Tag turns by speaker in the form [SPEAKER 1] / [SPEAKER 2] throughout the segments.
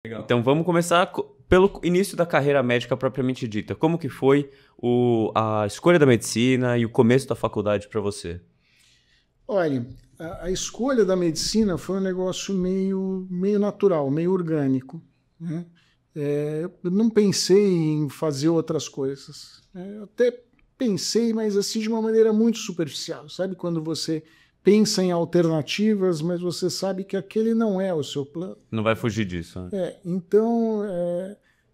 [SPEAKER 1] Legal.
[SPEAKER 2] Então vamos começar pelo início da carreira médica propriamente dita. Como que foi a escolha da medicina e o começo da faculdade para você?
[SPEAKER 3] Olha, a escolha da medicina foi um negócio meio natural, meio orgânico, né? Eu não pensei em fazer outras coisas. Eu até pensei, mas assim de uma maneira muito superficial. Sabe quando você pensa em alternativas, mas você sabe que aquele não é o seu plano?
[SPEAKER 2] Não vai fugir disso, né?
[SPEAKER 3] Então,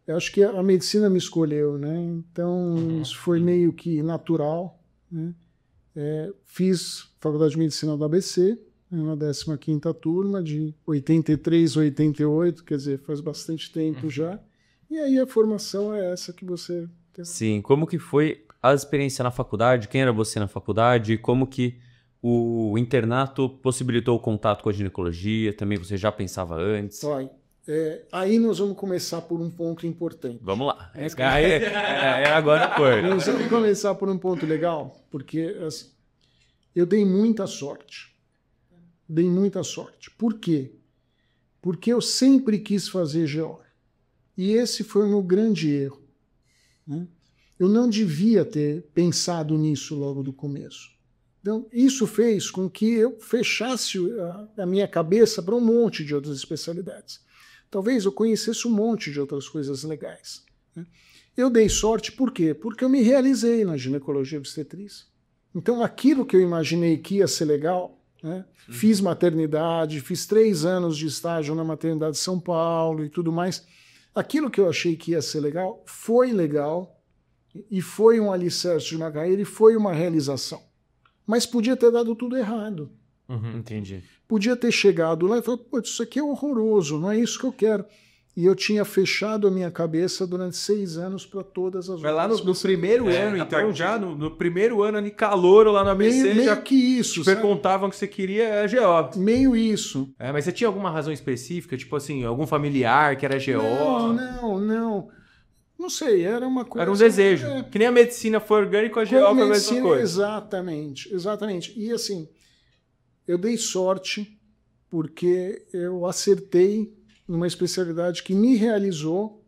[SPEAKER 3] eu acho que a medicina me escolheu, né? Então, isso foi meio que natural, né? Fiz faculdade de medicina do ABC, na 15ª turma, de 83, 88, quer dizer, faz bastante tempo já. E aí a formação é essa que você tem.
[SPEAKER 2] Sim, como que foi a experiência na faculdade? Quem era você na faculdade? Como que o internato possibilitou o contato com a ginecologia? Também você já pensava antes?
[SPEAKER 3] Aí nós vamos começar por um ponto importante.
[SPEAKER 2] Vamos lá. Agora foi.
[SPEAKER 3] Nós vamos começar por um ponto legal, porque assim, eu dei muita sorte. Dei muita sorte. Por quê? Porque eu sempre quis fazer GO. E esse foi o meu grande erro, né? Eu não devia ter pensado nisso logo do começo. Então, isso fez com que eu fechasse a minha cabeça para um monte de outras especialidades. Talvez eu conhecesse um monte de outras coisas legais, né? Eu dei sorte por quê? Porque eu me realizei na ginecologia obstetrícia. Então, aquilo que eu imaginei que ia ser legal, né? Fiz maternidade, fiz 3 anos de estágio na maternidade de São Paulo e tudo mais. Aquilo que eu achei que ia ser legal e foi um alicerce de uma carreira e foi uma realização. Mas podia ter dado tudo errado.
[SPEAKER 2] Entendi.
[SPEAKER 3] Podia ter chegado lá e falado, pô, isso aqui é horroroso, não é isso que eu quero. E eu tinha fechado a minha cabeça durante 6 anos para todas as
[SPEAKER 1] Vai lá
[SPEAKER 3] outras
[SPEAKER 1] no primeiro ano, então,
[SPEAKER 2] partir-
[SPEAKER 1] já no primeiro ano ali, calouro lá no ABC,
[SPEAKER 3] meio
[SPEAKER 1] já
[SPEAKER 3] que isso,
[SPEAKER 1] te
[SPEAKER 3] sabe?
[SPEAKER 1] perguntavam o que você queria, GO.
[SPEAKER 3] Meio isso.
[SPEAKER 1] Mas você tinha alguma razão específica, tipo assim, algum familiar que era GO?
[SPEAKER 3] Não. Não sei, era uma coisa...
[SPEAKER 1] Era um desejo. Que nem a medicina foi orgânico, a GO foi a mesma
[SPEAKER 3] medicina,
[SPEAKER 1] coisa.
[SPEAKER 3] Exatamente. E assim, eu dei sorte porque eu acertei numa especialidade que me realizou,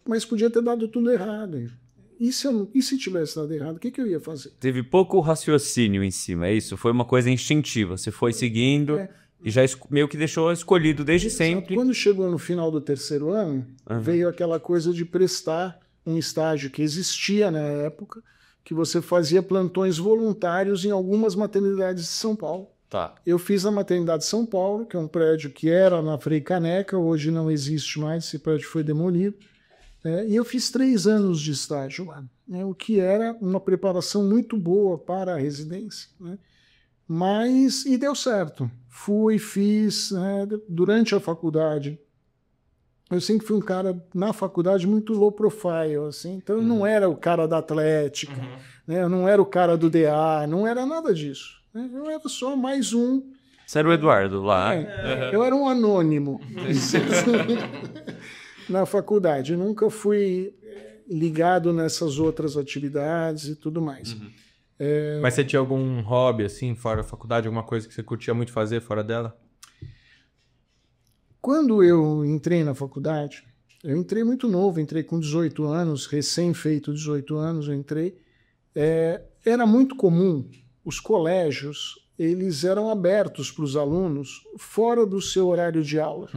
[SPEAKER 3] mas podia ter dado tudo errado. E se tivesse dado errado, o que eu ia fazer?
[SPEAKER 2] Teve pouco raciocínio em cima, é isso? Foi uma coisa instintiva. Você foi seguindo e já meio que deixou escolhido desde sempre.
[SPEAKER 3] Quando chegou no final do 3º ano, veio aquela coisa de prestar um estágio que existia na época, que você fazia plantões voluntários em algumas maternidades de São Paulo.
[SPEAKER 2] Tá.
[SPEAKER 3] Eu fiz na maternidade de São Paulo, que é um prédio que era na Frei Caneca, hoje não existe mais, esse prédio foi demolido. E eu fiz 3 anos de estágio lá, né, o que era uma preparação muito boa para a residência, né? E deu certo. Fiz, né, durante a faculdade. Eu sempre fui um cara, na faculdade, muito low profile, assim, então eu não era o cara da atlética, né, eu não era o cara do DA, não era nada disso, né, eu era só mais um.
[SPEAKER 2] Você era o Eduardo lá.
[SPEAKER 3] Eu era um anônimo na faculdade, eu nunca fui ligado nessas outras atividades e tudo mais.
[SPEAKER 1] Mas você tinha algum hobby, assim, fora da faculdade, alguma coisa que você curtia muito fazer fora dela?
[SPEAKER 3] Quando eu entrei na faculdade, eu entrei muito novo, entrei com 18 anos, recém-feito 18 anos, eu entrei. Era muito comum, os colégios, eles eram abertos para os alunos fora do seu horário de aula.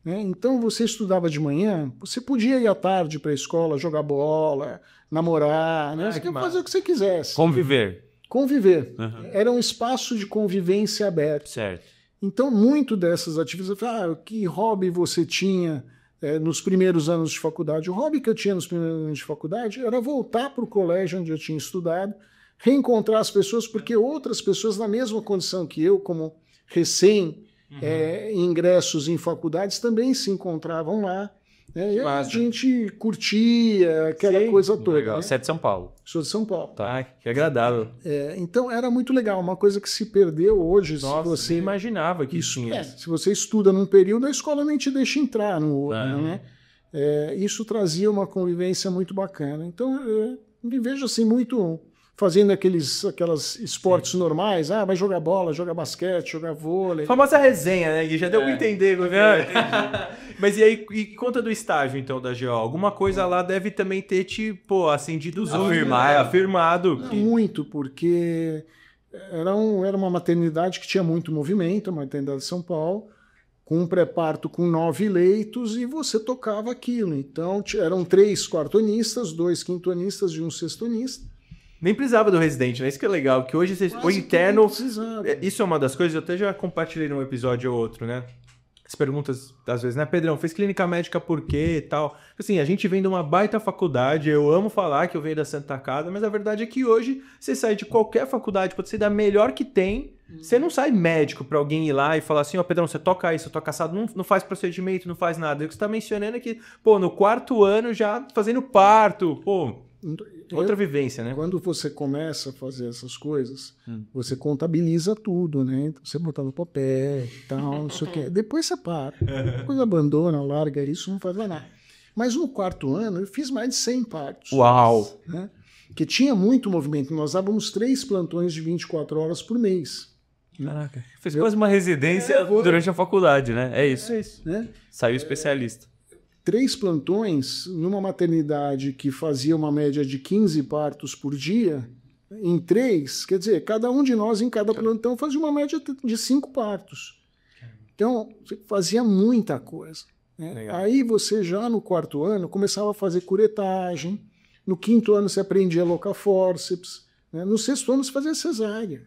[SPEAKER 3] Né? Então, você estudava de manhã, você podia ir à tarde para a escola, jogar bola, namorar, né? Você podia fazer o que você quisesse.
[SPEAKER 2] Conviver.
[SPEAKER 3] Era um espaço de convivência aberto.
[SPEAKER 2] Certo.
[SPEAKER 3] Então, muito dessas atividades, que hobby você tinha nos primeiros anos de faculdade? O hobby que eu tinha nos primeiros anos de faculdade era voltar para o colégio onde eu tinha estudado, reencontrar as pessoas, porque outras pessoas na mesma condição que eu, como ingressos em faculdades, também se encontravam lá. E a gente curtia aquela coisa toda.
[SPEAKER 2] Legal.
[SPEAKER 3] Né?
[SPEAKER 2] Você é de São Paulo.
[SPEAKER 3] Sou de São Paulo.
[SPEAKER 2] Tá, que agradável.
[SPEAKER 3] Então era muito legal, uma coisa que se perdeu hoje.
[SPEAKER 1] Nossa,
[SPEAKER 3] se você
[SPEAKER 1] imaginava que
[SPEAKER 3] isso
[SPEAKER 1] tinha.
[SPEAKER 3] se você estuda num período, a escola nem te deixa entrar no outro. Né? Isso trazia uma convivência muito bacana. Então eu me vejo assim muito fazendo aquelas esportes normais. Ah, vai jogar bola, jogar basquete, jogar vôlei.
[SPEAKER 1] Famosa resenha, né, Gui? Já deu pra entender. Mas e aí, e conta do estágio, então, da GO? Alguma coisa lá deve também ter acendido os olhos, afirmado.
[SPEAKER 3] Não, muito, porque era uma maternidade que tinha muito movimento, a maternidade de São Paulo, com um pré-parto com 9 leitos, e você tocava aquilo. Então, eram 3 quartonistas, 2 quintonistas e um sextonista.
[SPEAKER 1] Nem precisava do residente, né? Isso que é legal, que hoje o interno... Isso é uma das coisas, eu até já compartilhei num episódio ou outro, né? As perguntas, às vezes, né? Pedrão, fez clínica médica por quê e tal? Assim, a gente vem de uma baita faculdade, eu amo falar que eu venho da Santa Casa, mas a verdade é que hoje você sai de qualquer faculdade, pode ser da melhor que tem, você não sai médico pra alguém ir lá e falar assim, ó, Pedrão, você toca isso, toca assado, não faz procedimento, não faz nada. O que você tá mencionando é que, pô, no 4º ano já fazendo parto, pô... Outra vivência, né?
[SPEAKER 3] Quando você começa a fazer essas coisas, você contabiliza tudo, né? Então, você botar no papel e tal, não sei o quê. Depois você para. Depois abandona, larga isso, não faz mais nada. Mas no 4º ano, eu fiz mais de 100 partos.
[SPEAKER 1] Uau!
[SPEAKER 3] Né? Porque tinha muito movimento. Nós dávamos 3 plantões de 24 horas por mês.
[SPEAKER 2] Caraca. Fez quase uma residência durante a faculdade, né? É isso.
[SPEAKER 3] Né?
[SPEAKER 2] Saiu especialista.
[SPEAKER 3] 3 plantões numa maternidade que fazia uma média de 15 partos por dia, em 3, quer dizer, cada um de nós em cada plantão fazia uma média de 5 partos. Então, fazia muita coisa. Né? Aí você já no 4º ano começava a fazer curetagem, no 5º ano você aprendia a alocar fórceps, né? No 6º ano você fazia cesárea.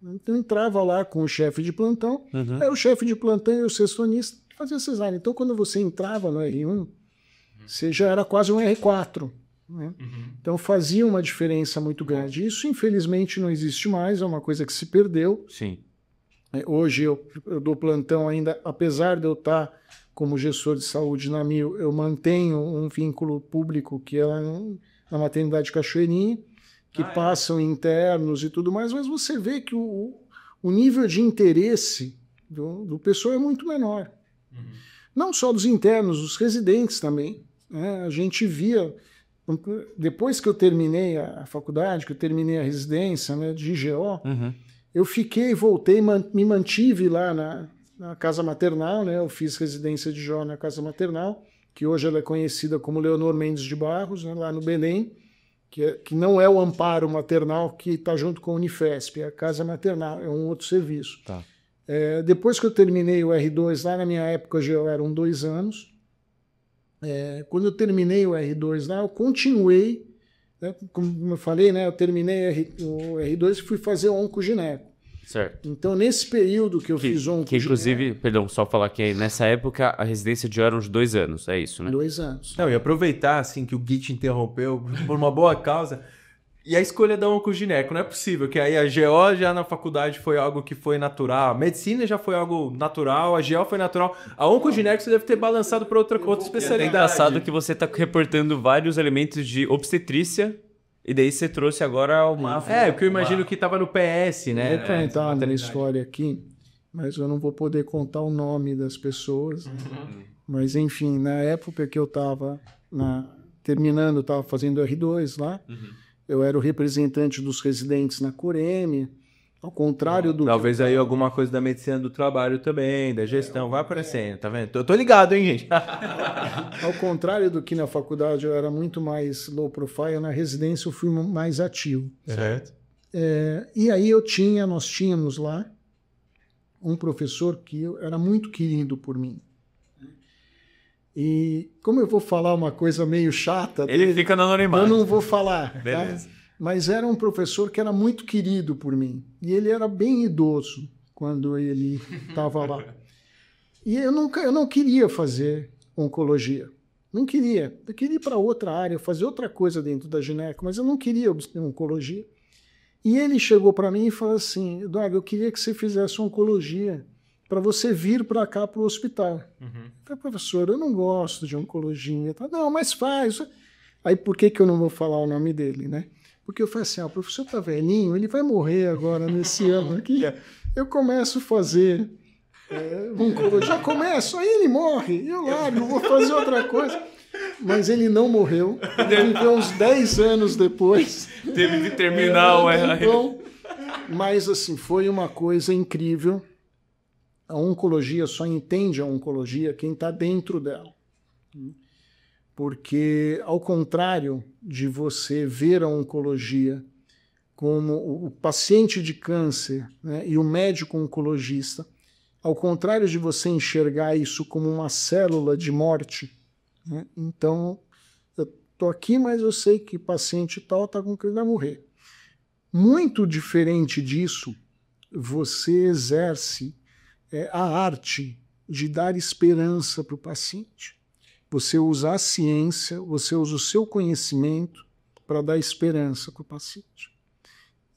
[SPEAKER 3] Então entrava lá com o chefe de plantão, era o chefe de plantão e o sextonista, fazia cesárea. Então, quando você entrava no R1, você já era quase um R4. Né? Então, fazia uma diferença muito grande. Isso, infelizmente, não existe mais, é uma coisa que se perdeu.
[SPEAKER 2] Sim.
[SPEAKER 3] Hoje, eu dou plantão ainda, apesar de eu estar como gestor de saúde na MIL, eu mantenho um vínculo público que é na maternidade Cachoeirinha, que passam internos e tudo mais, mas você vê que o nível de interesse do pessoal é muito menor. Não só dos internos, dos residentes também. Né? A gente via, depois que eu terminei a faculdade, que eu terminei a residência, né, de IGO, eu voltei, me mantive lá na casa maternal, né? Eu fiz residência de IGO na casa maternal, que hoje ela é conhecida como Leonor Mendes de Barros, né, lá no Belém, que não é o amparo maternal que está junto com a Unifesp, é a casa maternal, é um outro serviço.
[SPEAKER 2] Tá.
[SPEAKER 3] Depois que eu terminei o R2, lá na minha época já eram 2 anos. Quando eu terminei o R2 lá, eu continuei, né, como eu falei, né, eu terminei o R2 e fui fazer oncogineco.
[SPEAKER 2] Certo.
[SPEAKER 3] Então, nesse período que eu fiz oncogineco...
[SPEAKER 2] Que inclusive, perdão, só falar que nessa época a residência de eram uns 2 anos, é isso, né?
[SPEAKER 3] 2 anos.
[SPEAKER 1] Não, e aproveitar, assim, que o Gui te interrompeu por uma boa causa... E a escolha da oncogineco, não é possível, que aí a GO já na faculdade foi algo que foi natural, a medicina já foi algo natural, a GO foi natural, a oncogineco você deve ter balançado para outra especialidade.
[SPEAKER 2] É engraçado que você está reportando vários elementos de obstetrícia, e daí você trouxe agora uma...
[SPEAKER 1] porque eu imagino que estava no PS, né?
[SPEAKER 3] Vou contar uma história aqui, mas eu não vou poder contar o nome das pessoas. Mas, enfim, na época que eu estava terminando, estava fazendo R2 lá, eu era o representante dos residentes na Coreme, ao contrário do...
[SPEAKER 1] Talvez aí alguma coisa da medicina do trabalho também, da gestão, vai aparecendo, tá vendo? Eu tô ligado, hein, gente?
[SPEAKER 3] Ao contrário do que na faculdade eu era muito mais low profile, na residência eu fui mais ativo.
[SPEAKER 1] Certo.
[SPEAKER 3] E aí nós tínhamos lá um professor que era muito querido por mim. E como eu vou falar uma coisa meio chata...
[SPEAKER 2] Ele fica no anonimato.
[SPEAKER 3] Eu não vou falar.
[SPEAKER 2] Beleza.
[SPEAKER 3] Tá? Mas era um professor que era muito querido por mim. E ele era bem idoso quando ele estava lá. E eu não queria fazer oncologia. Não queria. Eu queria ir para outra área, fazer outra coisa dentro da gineco, mas eu não queria oncologia. E ele chegou para mim e falou assim, Eduardo, eu queria que você fizesse oncologia para você vir para cá para o hospital. Eu falei, professor, eu não gosto de oncologia. Não, mas faz. Aí por que eu não vou falar o nome dele, né? Porque eu falei assim, o professor tá velhinho, ele vai morrer agora nesse ano aqui. Eu começo a fazer oncologia, começo, aí ele morre, eu largo, vou fazer outra coisa. mas ele não morreu. Ele viveu uns 10 anos depois.
[SPEAKER 2] Teve que terminar,
[SPEAKER 3] então, mas assim, foi uma coisa incrível. A oncologia só entende a oncologia quem está dentro dela. Porque, ao contrário de você ver a oncologia como o paciente de câncer, né, e o médico oncologista, ao contrário de você enxergar isso como uma célula de morte, né, então, eu estou aqui, mas eu sei que paciente tal está com que ele vai morrer. Muito diferente disso, você exerce a arte de dar esperança para o paciente. Você usa a ciência, você usa o seu conhecimento para dar esperança para o paciente.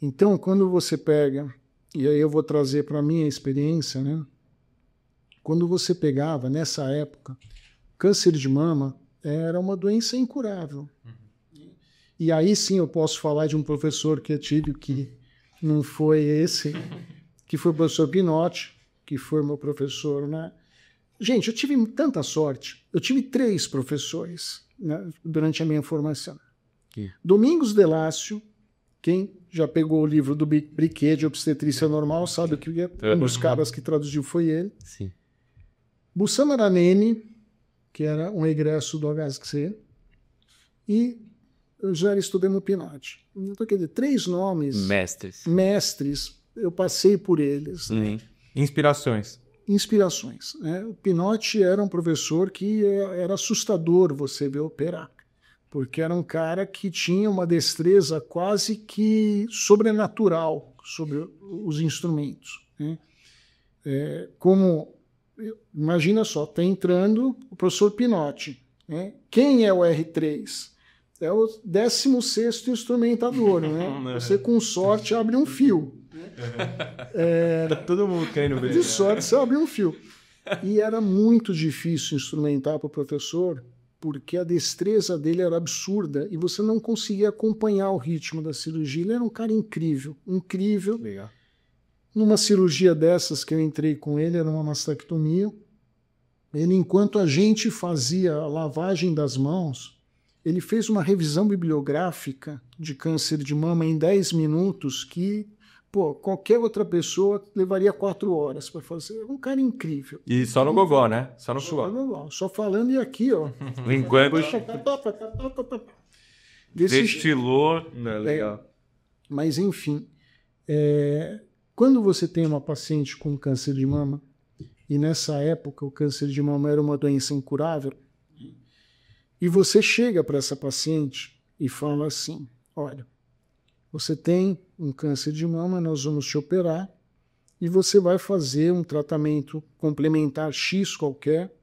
[SPEAKER 3] Então, quando você pega, e aí eu vou trazer para a minha experiência, né? Quando você pegava, nessa época, câncer de mama era uma doença incurável. E aí sim eu posso falar de um professor que eu tive, que não foi esse, que foi o professor Pinotti, que foi meu professor, né? Gente, eu tive tanta sorte. Eu tive 3 professores, né, durante a minha formação. Domingos Delácio, quem já pegou o livro do Briquet de Obstetrícia Normal sabe que um dos caras que traduziu foi ele.
[SPEAKER 2] Sim.
[SPEAKER 3] Bussama Aranene, que era um egresso do HSC, e eu já estudei no Pinotti. Então, quer dizer, 3 nomes. Mestres, eu passei por eles.
[SPEAKER 2] Sim.
[SPEAKER 3] Inspirações. Né? O Pinotti era um professor que era assustador você ver operar, porque era um cara que tinha uma destreza quase que sobrenatural sobre os instrumentos. Né? Imagina só, está entrando o professor Pinotti. Né? Quem é o R3? É o 16º instrumentador. Né? Você, com sorte, abre um fio.
[SPEAKER 1] Tá todo mundo querendo ver.
[SPEAKER 3] De sorte, você abre um fio. E era muito difícil instrumentar para o professor, porque a destreza dele era absurda e você não conseguia acompanhar o ritmo da cirurgia. Ele era um cara incrível, incrível.
[SPEAKER 1] Legal.
[SPEAKER 3] Numa cirurgia dessas que eu entrei com ele, era uma mastectomia. Ele, enquanto a gente fazia a lavagem das mãos, ele fez uma revisão bibliográfica de câncer de mama em 10 minutos que qualquer outra pessoa levaria 4 horas para fazer. Um cara incrível.
[SPEAKER 1] E só no gogó, né? Só no suor.
[SPEAKER 3] Só falando e aqui, ó.
[SPEAKER 2] Enquanto destilou.
[SPEAKER 1] Legal.
[SPEAKER 3] Mas, enfim, quando você tem uma paciente com câncer de mama, e nessa época o câncer de mama era uma doença incurável, e você chega para essa paciente e fala assim, olha, você tem um câncer de mama, nós vamos te operar e você vai fazer um tratamento complementar X qualquer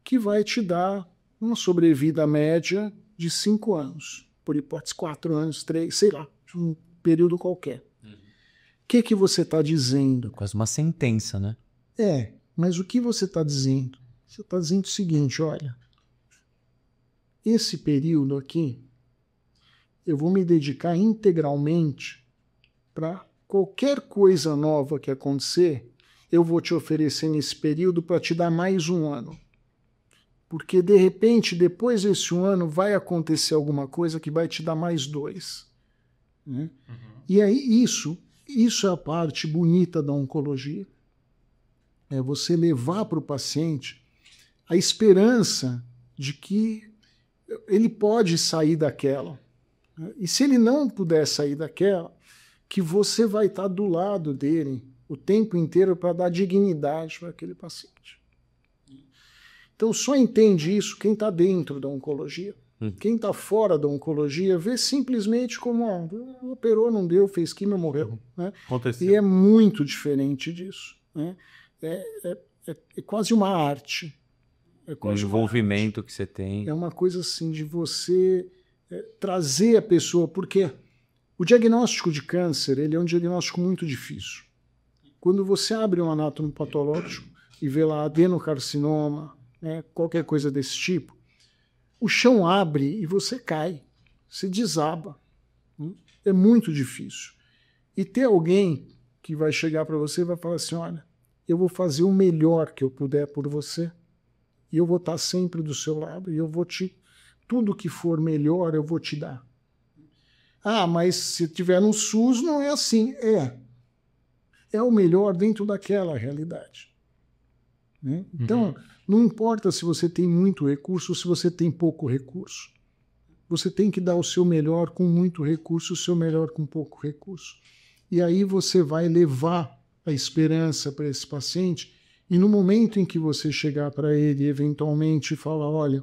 [SPEAKER 3] que vai te dar uma sobrevida média de 5 anos. Por hipótese, 4 anos, 3, sei lá, um período qualquer. O que você está dizendo?
[SPEAKER 2] Quase uma sentença, né?
[SPEAKER 3] Mas o que você está dizendo? Você está dizendo o seguinte, olha, esse período aqui, eu vou me dedicar integralmente para qualquer coisa nova que acontecer, eu vou te oferecer nesse período para te dar mais 1 ano. Porque, de repente, depois desse 1 ano, vai acontecer alguma coisa que vai te dar mais 2. Né? E aí, isso é a parte bonita da oncologia. É você levar para o paciente a esperança de que ele pode sair daquela. E se ele não puder sair daquela, que você vai estar do lado dele o tempo inteiro para dar dignidade para aquele paciente. Então só entende isso quem está dentro da oncologia. Quem está fora da oncologia vê simplesmente como operou, não deu, fez quimio, morreu. Né? E é muito diferente disso. Né? É quase uma arte.
[SPEAKER 2] O envolvimento que você tem.
[SPEAKER 3] É uma coisa assim de você trazer a pessoa, porque o diagnóstico de câncer ele é um diagnóstico muito difícil. Quando você abre um anátomo patológico e vê lá adenocarcinoma, né, qualquer coisa desse tipo, o chão abre e você cai, se desaba. É muito difícil. E ter alguém que vai chegar para você e vai falar assim, olha, eu vou fazer o melhor que eu puder por você e eu vou estar sempre do seu lado e eu vou te tudo que for melhor eu vou te dar. Ah, mas se tiver no SUS não é assim. É o melhor dentro daquela realidade. Né? Então, não importa se você tem muito recurso ou se você tem pouco recurso. Você tem que dar o seu melhor com muito recurso, o seu melhor com pouco recurso. E aí você vai levar a esperança para esse paciente, e no momento em que você chegar para ele eventualmente falar, olha,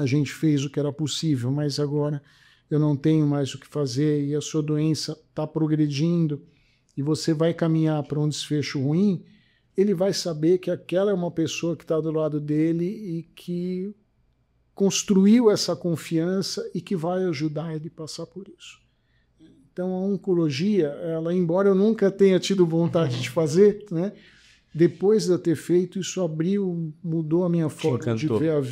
[SPEAKER 3] a gente fez o que era possível, mas agora eu não tenho mais o que fazer e a sua doença está progredindo e você vai caminhar para um desfecho ruim, ele vai saber que aquela é uma pessoa que está do lado dele e que construiu essa confiança e que vai ajudar ele a passar por isso. Então, a oncologia, ela, embora eu nunca tenha tido vontade de fazer, né, depois de eu ter feito, isso abriu, mudou a minha forma de ver a vida.